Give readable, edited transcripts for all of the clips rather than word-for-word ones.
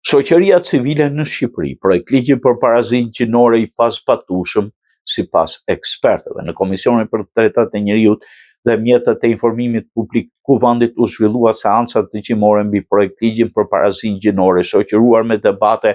Shoqëria civile në Shqipëri, projekt ligji për parazinë gjinore I pazpatueshëm sipas ekspertëve. Në Komisionin për Drejtat e Njerëzit dhe mjetet e informimit publik kuvendit u zhvillua seanca dëgjimore mbi projekt ligjin për parazinë gjinore, shoqëruar me debate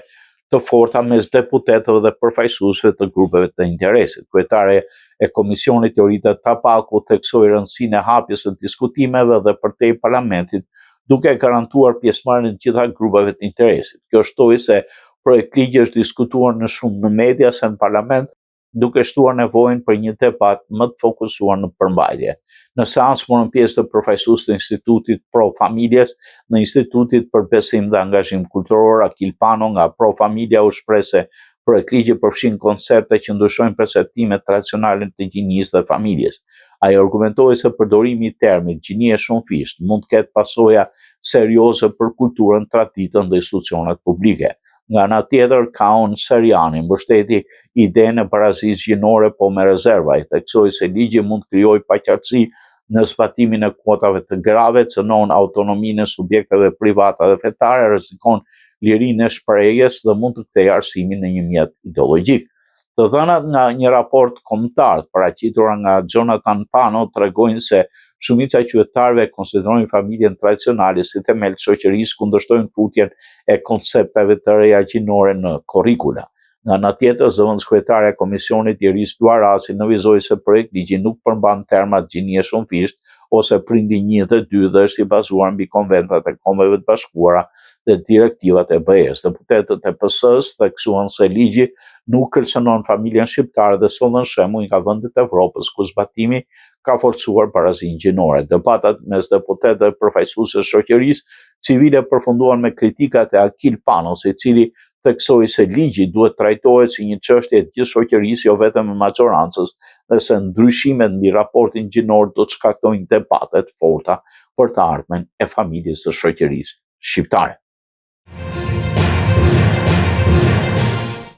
të forta mes deputetëve dhe përfaqësuesve të grupeve të interesit. Kryetare e Komisionit Jorita Tapaku theksoi rëndësinë e hapjes së diskutimeve dhe përtej parlamentit, duke garantuar pjesëmarrjen e gjitha grupeve të interesit. Kjo shtoi se projekt ligji është diskutuar në shumë në media se në parlament, duke shtuar nevojën për një debat më të fokusuar në përmbajtje. Në seancë morën pjesë të përfaqësues të Institutit Pro Familjes, në Institutit për Besim dhe Angazhim Kulturor, Akil Pano nga Pro Familja u shpreh se projekt ligji përfshin koncepte që ndryshojnë perceptimet tradicionale të gjinisë dhe familjes. Ai argumentoi se përdorimi I termit gjinie shumëfisht mund të ketë pasoja serioze për kulturën, traditën dhe institucionet publike. Nga ana tjetër, Kaun Seriani mbështeti idenë e parazisë gjinore po me rezerva. Ai theksoi se ligji mund të krijojë paqartësi në zbatimin e kuotave të grave, cënon autonominë e subjekteve private dhe fetare, rrezikon lirinë e shprehjes dhe mund të kthejë arsimin në një mjet ideologjik. Të dhënat nga një raport kombëtar paraqitur nga Jonathan Pano tregojnë se shumica e qytetarëve konsiderojnë familjen tradicionale si themel të shoqërisë, kundërshtojnë futjen e koncepteve të reja gjinore në kurrikula. Nga ana tjetër, zëvendës kryetare e Komisionit Iris Duarasi nënvizoi se projekt ligji nuk përmban termat gjinie shumëfisht ose prindi 1 dhe 2 dhe është I bazuar mbi konventat e Kombeve të Bashkuara dhe direktivat e BE-s. Deputetët e PS-s theksuan se ligji nuk kërcënon familjen shqiptare dhe sollën shembull nga vendet e Evropës ku zbatimi ka forcuar parazinë gjinore. Debatat mes deputetëve dhe përfaqësuesve të shoqërisë civile përfunduan me kritikat e Akil Panos, I cili theksoi se ligji duhet trajtohet si një çështje e gjithë shoqërisë, jo vetëm e maxorancës, dhe se ndryshimet mbi raportin gjinor do të shkaktojnë debate të forta për të ardhmen e familjes së shoqërisë shqiptare.